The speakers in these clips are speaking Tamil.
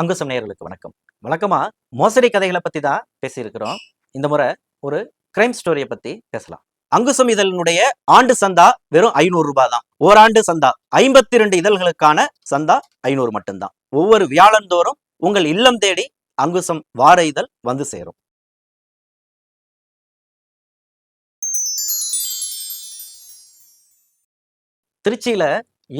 அங்குசம் நேயர்களுக்கு வணக்கம். வழக்கமா மோசடி கதைகளை பத்தி தான் பேசியிருக்கிறோம். இந்த முறை ஒரு கிரைம் ஸ்டோரியை பத்தி பேசலாம். அங்குசம் இதழினுடைய ஆண்டு சந்தா வெறும் 500 ரூபாய் தான். ஓராண்டு சந்தா 52 இதழ்களுக்கான சந்தா 500 மட்டும்தான். ஒவ்வொரு வியாழந்தோறும் உங்கள் இல்லம் தேடி அங்குசம் வார இதழ் வந்து சேரும். திருச்சியில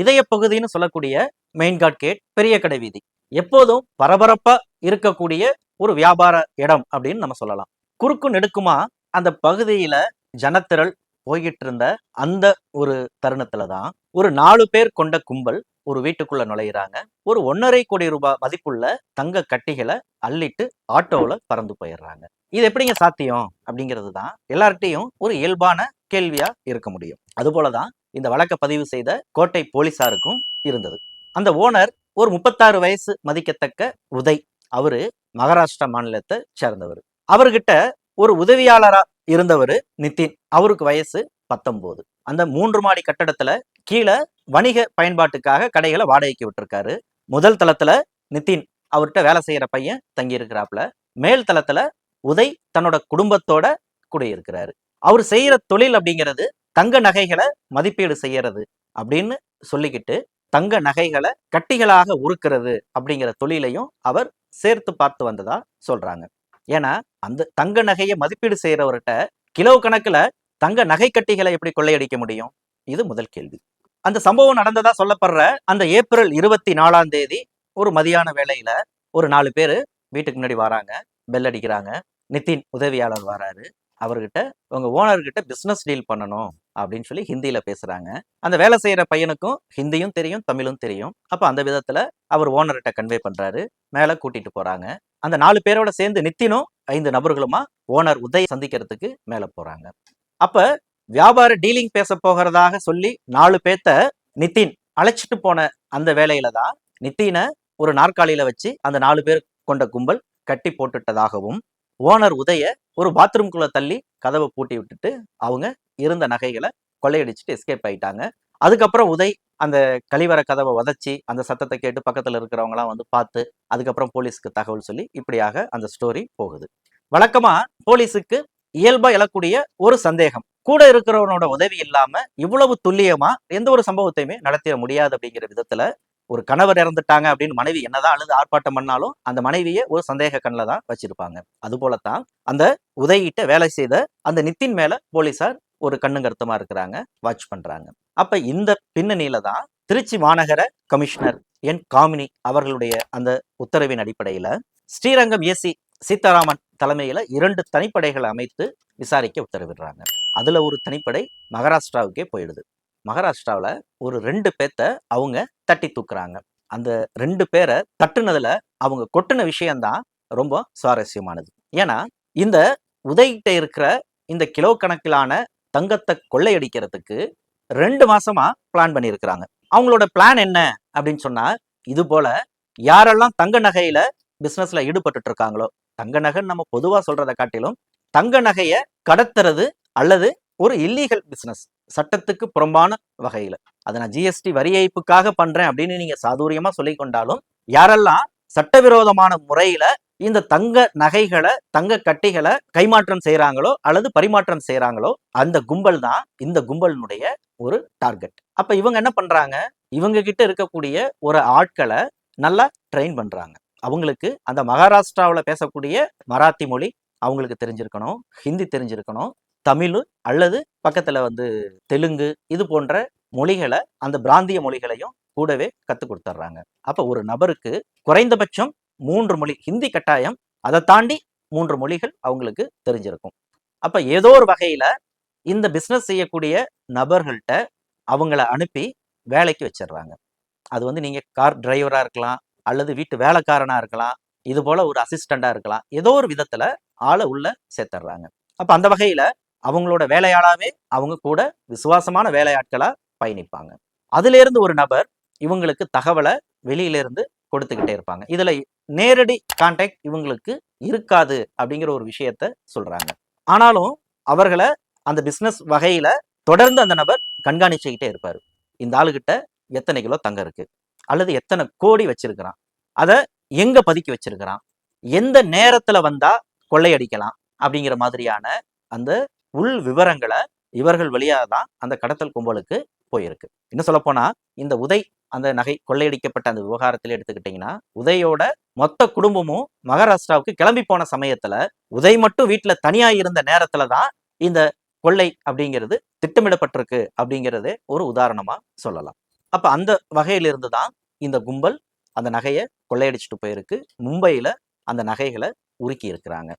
இதய பகுதின்னு சொல்லக்கூடிய மெயின்காட் கேட், பெரிய கடை வீதி எப்போதும் பரபரப்பா இருக்கக்கூடிய ஒரு வியாபார இடம் அப்படின்னு நம்ம சொல்லலாம். குறுக்கு நெடுக்குமா அந்த பகுதியில ஜனத்திரள் போய்கிட்டு இருந்த அந்த ஒரு தருணத்துலதான் ஒரு 4 பேர் கொண்ட கும்பல் ஒரு வீட்டுக்குள்ள நுழையிறாங்க. ஒரு 1.5 கோடி ரூபாய் மதிப்புள்ள தங்க கட்டிகளை அள்ளிட்டு ஆட்டோல பறந்து போயிடுறாங்க. இது எப்படிங்க சாத்தியம் அப்படிங்கிறது தான் எல்லார்ட்டையும் ஒரு இயல்பான கேள்வியா இருக்க முடியும். அது போலதான் இந்த வழக்க பதிவு செய்த கோட்டை போலீசாருக்கும் இருந்தது. அந்த ஓனர் ஒரு 36 வயசு மதிக்கத்தக்க உதய். அவரு மகாராஷ்டிரா மாநிலத்தை சேர்ந்தவர். அவர்கிட்ட ஒரு உதவியாளரா இருந்தவர் நிதின். அவருக்கு வயசு 19. அந்த 3 மாடி கட்டடத்துல கீழே வணிக பயன்பாட்டுக்காக கடைகளை வாடகைக்கு விட்டுருக்காரு. முதல் தளத்துல நிதின் அவர்கிட்ட வேலை செய்யற பையன் தங்கி இருக்கிறாப்புல. மேல் தளத்துல உதய் தன்னோட குடும்பத்தோட குடியிருக்கிறாரு. அவர் செய்யற தொழில் அப்படிங்கிறது தங்க நகைகளை மதிப்பீடு செய்யறது அப்படின்னு சொல்லிக்கிட்டு தங்க நகைகளை கட்டிகளாக உருக்கிறது அப்படிங்கிற தொழிலையும் அவர் சேர்த்து பார்த்து வந்ததா சொல்றாங்க. ஏன்னா அந்த தங்க நகையை மதிப்பீடு செய்யறவர்கிட்ட கிலோ கணக்குல தங்க நகை கட்டிகளை எப்படி கொள்ளையடிக்க முடியும்? இது முதல் கேள்வி. அந்த சம்பவம் நடந்ததா சொல்லப்படுற அந்த ஏப்ரல் 24ஆம் தேதி ஒரு மதியான வேளையில ஒரு 4 பேரு வீட்டுக்கு முன்னாடி வராங்க. பெல் அடிக்கிறாங்க. நிதின் உதவியாளர் வராரு. அவர்கிட்ட உங்க ஓனர்கிட்ட பிசினஸ் டீல் பண்ணணும் அப்படின்னு சொல்லி ஹிந்தியில பேசுறாங்க. அந்த வேலை செய்யற பையனுக்கும் ஹிந்தியும் தெரியும், தமிழும் தெரியும். அப்ப அந்த விதத்துல அவர் ஓனர்கிட்ட கன்வே பண்றாரு. மேல கூட்டிட்டு போறாங்க. அந்த 4 பேரோட சேர்ந்து நித்தினும் 5 நபர்களுமா ஓனர் உதய் சந்திக்கிறதுக்கு மேல போறாங்க. அப்ப வியாபார டீலிங் பேச போகிறதாக சொல்லி 4 பேத்த நிதின் அழைச்சிட்டு போன அந்த வேலையில தான் நித்தினை ஒரு நாற்காலியில வச்சு அந்த 4 பேர் கொண்ட கும்பல் கட்டி போட்டுட்டதாகவும், ஓனர் உதய ஒரு பாத்ரூம்குள்ள தள்ளி கதவை பூட்டி விட்டுட்டு அவங்க இருந்த நகைகளை கொள்ளையடிச்சுட்டு எஸ்கேப் ஆயிட்டாங்க. அதுக்கப்புறம் உதய் அந்த கழிவறை கதவை உதச்சி அந்த சத்தத்தை கேட்டு பக்கத்துல இருக்கிறவங்க எல்லாம் வந்து பார்த்து அதுக்கப்புறம் போலீஸ்க்கு தகவல் சொல்லி இப்படியாக அந்த ஸ்டோரி போகுது. வழக்கமா போலீஸுக்கு இயல்பா எழக்கூடிய ஒரு சந்தேகம், கூட இருக்கிறவனோட உதவி இல்லாம இவ்வளவு துல்லியமா எந்த ஒரு சம்பவத்தையுமே நடத்திட முடியாது அப்படிங்கிற விதத்துல ஒரு கணவர் இறந்துட்டாங்க அப்படின்னு மனைவி என்னதான் அழுது ஆர்ப்பாட்டம் பண்ணாலும் அந்த மனைவியை ஒரு சந்தேக கண்ணில தான் வச்சிருப்பாங்க. அது போலத்தான் அந்த உதயிட்ட வேலை செய்த அந்த நித்தின் மேல போலீசார் ஒரு கண்ணுங்கருத்தமா இருக்கிறாங்க, வாட்ச் பண்றாங்க. அப்ப இந்த பின்னணியில தான் திருச்சி மாநகர கமிஷனர் என் காமினி அவர்களுடைய அந்த உத்தரவின் அடிப்படையில ஸ்ரீரங்கம் ஏசி சீதாராமன் தலைமையில 2 தனிப்படைகளை அமைத்து விசாரிக்க உத்தரவிடுறாங்க. அதுல ஒரு தனிப்படை மகாராஷ்டிராவுக்கே போயிடுது. மகாராஷ்டிராவில ஒரு 2 பேத்த அவங்க தட்டி தூக்குறாங்க. அந்த 2 பேரை தட்டுனதுல அவங்க கொட்டின விஷயம்தான் ரொம்ப சுவாரஸ்யமானது. ஏன்னா இந்த உதயிட்ட இருக்கிற இந்த கிலோ கணக்கிலான தங்கத்தை கொள்ளையடிக்கிறதுக்கு 2 மாசமா பிளான் பண்ணியிருக்கிறாங்க. அவங்களோட பிளான் என்ன அப்படின்னு சொன்னா, இது போல யாரெல்லாம் தங்க நகையில பிசினஸ்ல ஈடுபட்டு இருக்காங்களோ, தங்க நகைன்னு நம்ம பொதுவா சொல்றதை காட்டிலும் தங்க நகையை கடத்துறது அல்லது ஒரு இல்லீகல் பிசினஸ், சட்டத்துக்கு புறம்பான வகையில, அதை நான் ஜிஎஸ்டி வரி ஏய்ப்புக்காக பண்றேன் அப்படின்னு நீங்க சாதுரியமா சொல்லி கொண்டாலும், யாரெல்லாம் சட்டவிரோதமான முறையில இந்த தங்க நகைகளை தங்க கட்டிகளை கைமாற்றம் செய்யறாங்களோ அல்லது பரிமாற்றம் செய்யறாங்களோ அந்த கும்பல் தான் இந்த கும்பலினுடைய ஒரு டார்கெட். அப்ப இவங்க என்ன பண்றாங்க, இவங்க கிட்ட இருக்கக்கூடிய ஒரு ஆட்களை நல்லா ட்ரெயின் பண்றாங்க. அவங்களுக்கு அந்த மகாராஷ்டிராவில் பேசக்கூடிய மராத்தி மொழி அவங்களுக்கு தெரிஞ்சிருக்கணும், ஹிந்தி தெரிஞ்சிருக்கணும், தமிழ் அல்லது பக்கத்துல வந்து தெலுங்கு, இது போன்ற மொழிகளை அந்த பிராந்திய மொழிகளையும் கூடவே கத்து கொடுத்துட்றாங்க. அப்ப ஒரு நபருக்கு குறைந்தபட்சம் 3 மொழி, ஹிந்தி கட்டாயம், அதை தாண்டி 3 மொழிகள் அவங்களுக்கு தெரிஞ்சிருக்கும். அப்ப ஏதோ ஒரு வகையில இந்த பிசினஸ் செய்யக்கூடிய நபர்கள்ட்ட அவங்கள அனுப்பி வேலைக்கு வச்சிடுறாங்க. அது வந்து நீங்க கார் டிரைவரா இருக்கலாம், அல்லது வீட்டு வேலைக்காரனா இருக்கலாம், இது போல ஒரு அசிஸ்டண்டா இருக்கலாம், ஏதோ ஒரு விதத்துல ஆளை உள்ள சேர்த்துடுறாங்க. அப்ப அந்த வகையில அவங்களோட வேலையாளாவே அவங்க கூட விசுவாசமான வேலையாட்களா பயணிப்பாங்க. அதுல இருந்து ஒரு நபர் இவங்களுக்கு தகவலை வெளியில இருந்து கொடுத்துக்கிட்டே இருப்பாங்க. இதுல நேரடி கான்டாக்ட் இவங்களுக்கு இருக்காது அப்படிங்கிற ஒரு விஷயத்த சொல்றாங்க. ஆனாலும் அவர்களை அந்த பிசினஸ் வகையில தொடர்ந்து அந்த நபர் கண்காணிச்சுக்கிட்டே இருப்பாரு. இந்த ஆளுகிட்ட எத்தனை கிலோ தங்கம் இருக்கு அல்லது எத்தனை கோடி வச்சிருக்கிறான், அதை எங்க பதுக்கி வச்சிருக்கிறான், எந்த நேரத்துல வந்தா கொள்ளையடிக்கலாம் அப்படிங்கிற மாதிரியான அந்த உள் விவரங்களை இவர்கள் வழியாக தான் அந்த கடத்தல் கும்பலுக்கு போயிருக்கு. இன்னும் சொல்ல போனா இந்த உதய் அந்த நகை கொள்ளையடிக்கப்பட்ட அந்த விவகாரத்தில் எடுத்துக்கிட்டீங்கன்னா, உதயோட மொத்த குடும்பமும் மகாராஷ்டிராவுக்கு கிளம்பி போன சமயத்துல உதய் மட்டும் வீட்டுல தனியா இருந்த நேரத்துல தான் இந்த கொள்ளை அப்படிங்கிறது திட்டமிடப்பட்டிருக்கு அப்படிங்கிறதே ஒரு உதாரணமா சொல்லலாம். அப்ப அந்த வகையிலிருந்து தான் இந்த கும்பல் அந்த நகையை கொள்ளையடிச்சுட்டு போயிருக்கு. மும்பையில அந்த நகைகளை உருக்கி இருக்கிறாங்க.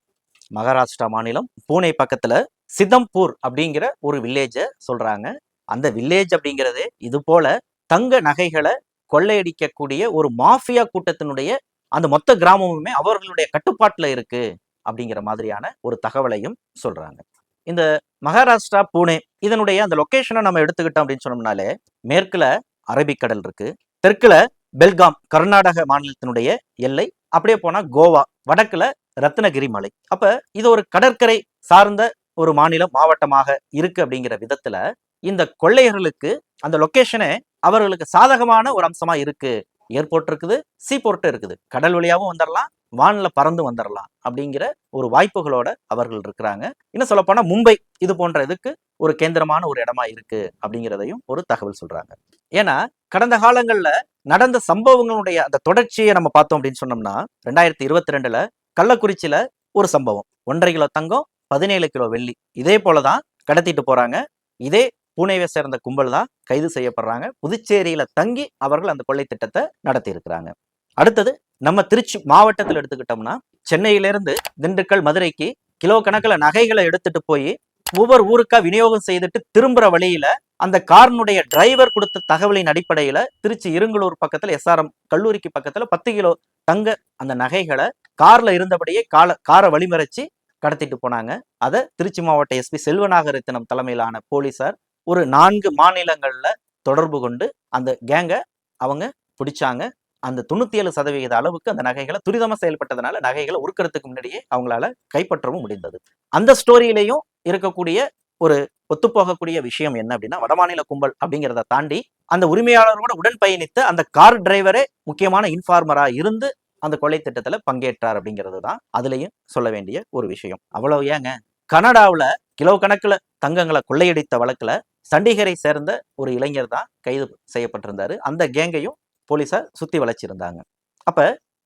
மகாராஷ்டிரா மாநிலம் பூனே பக்கத்துல சிதம்பூர் அப்படிங்கிற ஒரு வில்லேஜ சொல்றாங்க. அந்த வில்லேஜ் அப்படிங்கிறதே இது போல தங்க நகைகளை கொள்ளையடிக்கக்கூடிய ஒரு மாஃபியா கூட்டத்தினுடைய அந்த மொத்த கிராமமுமே அவர்களுடைய கட்டுப்பாட்டுல இருக்கு அப்படிங்கிற மாதிரியான ஒரு தகவலையும் சொல்றாங்க. இந்த மகாராஷ்டிரா பூனே இதனுடைய அந்த லொகேஷனை நம்ம எடுத்துக்கிட்டோம் அப்படின்னு சொன்னோம்னாலே, மேற்குல அரபிக்கடல் இருக்கு, தெற்குல பெல்காம் கர்நாடக மாநிலத்தினுடைய எல்லை, அப்படியே போனா கோவா, வடக்குல ரத்னகிரி மலை. அப்ப இது ஒரு கடற்கரை சார்ந்த ஒரு மாநிலம் மாவட்டமாக இருக்கு அப்படிங்கிற விதத்துல இந்த கொள்ளையர்களுக்கு அந்த லொகேஷனே அவர்களுக்கு சாதகமான ஒரு அம்சமா இருக்கு. ஏர்போர்ட் இருக்குது, சீபோர்ட் இருக்குது, கடல் வழியாவும் வந்துடலாம், வான்ல பறந்து வந்துடலாம் அப்படிங்கிற ஒரு வாய்ப்புகளோட அவர்கள் இருக்கிறாங்க. இன்னும் சொல்ல போனா மும்பை இது போன்ற இதுக்கு ஒரு கேந்திரமான ஒரு இடமா இருக்கு அப்படிங்கிறதையும் ஒரு தகவல் சொல்றாங்க. ஏன்னா கடந்த காலங்கள்ல நடந்த சம்பவங்களுடைய அந்த தொடர்ச்சியை நம்ம பார்த்தோம் அப்படின்னு சொன்னோம்னா, 2022ல கள்ளக்குறிச்சியில ஒரு சம்பவம், 1.5 கிலோ தங்கம் 17 கிலோ வெள்ளி இதே போலதான் கடத்திட்டு போறாங்க. இதே பூனேவை சேர்ந்த கும்பல் தான் கைது செய்யப்படுறாங்க. புதுச்சேரியில தங்கி அவர்கள் அந்த கொள்ளை திட்டத்தை நடத்தி இருக்கிறாங்க. அடுத்தது நம்ம திருச்சி மாவட்டத்தில் எடுத்துக்கிட்டோம்னா, சென்னையிலிருந்து திண்டுக்கல் மதுரைக்கு கிலோ கணக்கில் நகைகளை எடுத்துட்டு போய் ஒவ்வொரு ஊருக்கா விநியோகம் செய்துட்டு திரும்புற வழியில அந்த காரனுடைய டிரைவர் கொடுத்த தகவலின் அடிப்படையில திருச்சி இருங்கலூர் பக்கத்துல SRM கல்லூரிக்கு பக்கத்துல 10 கிலோ தங்க அந்த நகைகளை கார்ல இருந்தபடியே காரை வழிமறைச்சு கடத்திட்டு போனாங்க. அதை திருச்சி மாவட்ட SP செல்வநாகரத்தினம் தலைமையிலான போலீசார் ஒரு 4 மாநிலங்கள்ல தொடர்பு கொண்டு அந்த கேங்க அவங்க பிடிச்சாங்க. அந்த 97% அளவுக்கு அந்த நகைகளை துரிதமா செயல்பட்டதுனால நகைகளை உருக்கிறதுக்கு முன்னாடியே அவங்களால கைப்பற்றவும் முடிந்தது. அந்த ஸ்டோரியிலையும் இருக்கக்கூடிய ஒரு ஒத்துப்போகக்கூடிய விஷயம் என்ன அப்படின்னா, வடமாநில கும்பல் அப்படிங்கிறத தாண்டி அந்த உரிமையாளரோட உடன் பயணித்த அந்த கார் டிரைவரே முக்கியமான இன்ஃபார்மரா இருந்து அந்த கொலை திட்டத்துல பங்கேற்றார் அப்படிங்கிறது தான் அதுலயும் சொல்ல வேண்டிய ஒரு விஷயம். அவ்வளவு ஏங்க, கனடாவுல கிலோ கணக்குல தங்கங்களை கொள்ளையடித்த வழக்குல சண்டிகரை சேர்ந்த ஒரு இளைஞர் தான் கைது செய்யப்பட்டிருந்தாரு. அந்த கேங்கையும் போலீசார் சுத்தி வளைச்சிருந்தாங்க. அப்ப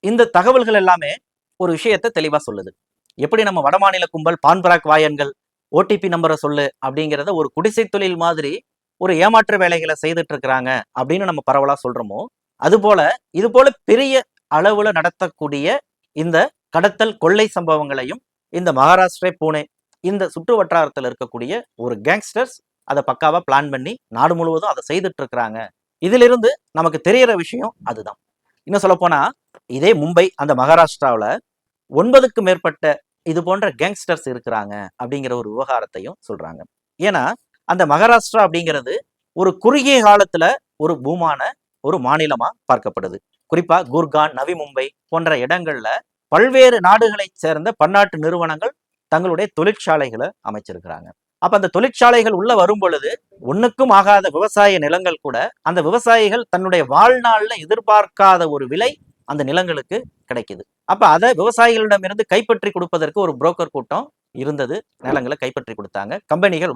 இந்த தகவல்கள் எல்லாமே ஒரு விஷயத்தை தெளிவா சொல்லுது. எப்படி நம்ம வடமாநில கும்பல் பான்பராக் வாயன்கள் OTP நம்பரை சொல்லு அப்படிங்கிறத ஒரு குடிசை தொழில் மாதிரி ஒரு ஏமாற்று வேலைகளை செய்துட்டு இருக்கிறாங்க அப்படின்னு நம்ம பரவலா சொல்றோமோ, அதுபோல இது போல பெரிய அளவுல நடத்தக்கூடிய இந்த கடத்தல் கொள்ளை சம்பவங்களையும் இந்த மகாராஷ்டிரா பூனே இந்த சுற்று வட்டாரத்தில் இருக்கக்கூடிய ஒரு கேங்ஸ்டர்ஸ் அதை பக்காவா பிளான் பண்ணி நாடு முழுவதும் அதை செய்துட்டு இருக்கிறாங்க. இதிலிருந்து நமக்கு தெரியற விஷயம் அதுதான். இன்னும் சொல்ல போனா இதே மும்பை அந்த மகாராஷ்டிராவில் 9க்கு மேற்பட்ட இது போன்ற கேங்ஸ்டர்ஸ் இருக்கிறாங்க அப்படிங்கிற ஒரு விவகாரத்தையும் சொல்றாங்க. ஏன்னா அந்த மகாராஷ்டிரா அப்படிங்கிறது ஒரு குறுகிய காலத்துல ஒரு பூமான ஒரு மாநிலமா பார்க்கப்படுது. குறிப்பா குர்கான், நவி மும்பை போன்ற இடங்கள்ல பல்வேறு நாடுகளை சேர்ந்த பன்னாட்டு நிறுவனங்கள் தங்களுடைய தொழிற்சாலைகளை அமைச்சிருக்கிறாங்க. அப்ப அந்த தொழிற்சாலைகள் உள்ள வரும் பொழுது ஒண்ணுக்கும் ஆகாத விவசாய நிலங்கள் கூட அந்த விவசாயிகள் தன்னுடைய வாழ்நாள்ல எதிர்பார்க்காத ஒரு விலை அந்த நிலங்களுக்கு கிடைக்குது. அப்ப அதை விவசாயிகளிடமிருந்து கைப்பற்றி கொடுப்பதற்கு ஒரு புரோக்கர் கூட்டம் இருந்தது. நிலங்களை கைப்பற்றி கொடுத்தாங்க. கம்பெனிகள்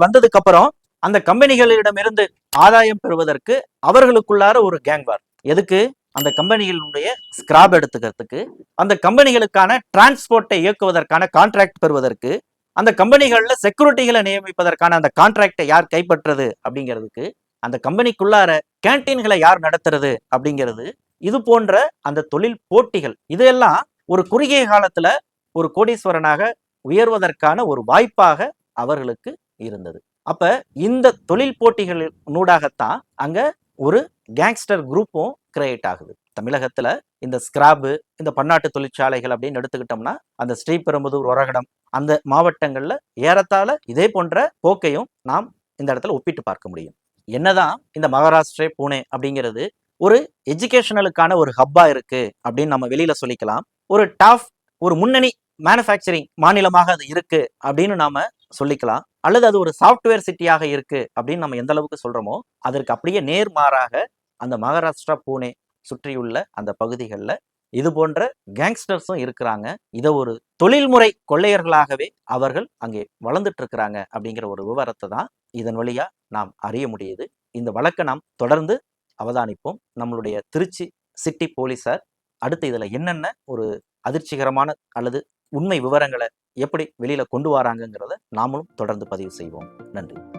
வந்ததுக்கு அப்புறம் அந்த கம்பெனிகளிடமிருந்து ஆதாயம் பெறுவதற்கு அவர்களுக்குள்ளார ஒரு கேங் வார். எதுக்கு? அந்த கம்பெனிகளுடைய ஸ்கிராப் எடுத்துக்கிறதுக்கு, அந்த கம்பெனிகளுக்கான டிரான்ஸ்போர்ட்டை இயக்குவதற்கான கான்ட்ராக்ட் பெறுவதற்கு, அந்த கம்பெனிகள்ல செக்யூரிட்டிகளை நியமிப்பதற்கான அந்த கான்ட்ராக்டை யார் கைப்பற்றுறது அப்படிங்கிறதுக்கு, அந்த கம்பெனிக்குள்ளார கேன்டீன்களை யார் நடத்துறது அப்படிங்கிறது, இது போன்ற அந்த தொழில் போட்டிகள் இதெல்லாம் ஒரு குறுகிய காலத்துல ஒரு கோடீஸ்வரனாக உயர்வதற்கான ஒரு வாய்ப்பாக அவர்களுக்கு இருந்தது. அப்ப இந்த தொழில் போட்டிகள் நூடாகத்தான் அங்க ஒரு கேங்ஸ்டர் குரூப்பும் கிரியேட் ஆகுது. தமிழகத்துல இந்த ஸ்கிராப், இந்த பன்னாட்டு தொழிற்சாலைகள் அப்படின்னு எடுத்துக்கிட்டோம்னா அந்த ஸ்ரீபெரும்புதூர், ஒரகடம் அந்த மாவட்டங்கள்ல ஏறத்தாழ இதே போன்ற போக்கையும் நாம் இந்த இடத்துல ஒப்பிட்டு பார்க்க முடியும். என்னதான் இந்த மகாராஷ்டிரா பூனே அப்படிங்கிறது ஒரு எஜுகேஷனலுக்கான ஒரு ஹப்பா இருக்கு அப்படின்னு நம்ம வெளியில சொல்லிக்கலாம். ஒரு டாப் ஒரு முன்னணி மேனுஃபேக்சரிங் மாநிலமாக அது இருக்கு அப்படின்னு நாம சொல்லிக்கலாம். அல்லது அது ஒரு சாஃப்ட்வேர் சிட்டியாக இருக்கு அப்படின்னு நம்ம எந்த அளவுக்கு சொல்றோமோ அதற்கு அப்படியே நேர்மாறாக அந்த மகாராஷ்டிரா பூனே சுற்றியுள்ள அந்த பகுதிகளில் இது போன்ற கேங்ஸ்டர்ஸும் இருக்கிறாங்க. இதை ஒரு தொழில்முறை கொள்ளையர்களாகவே அவர்கள் அங்கே வளர்ந்துட்டு இருக்கிறாங்க அப்படிங்கிற ஒரு விவரத்தை தான் இதன் வழியா நாம் அறிய முடியுது. இந்த வழக்கை நாம் தொடர்ந்து அவதானிப்போம். நம்மளுடைய திருச்சி சிட்டி போலீஸார் அடுத்து இதுல என்னென்ன ஒரு அதிர்ச்சிகரமான அல்லது உண்மை விவரங்களை எப்படி வெளியில கொண்டு வராங்கிறத நாமளும் தொடர்ந்து பதிவு செய்வோம். நன்றி.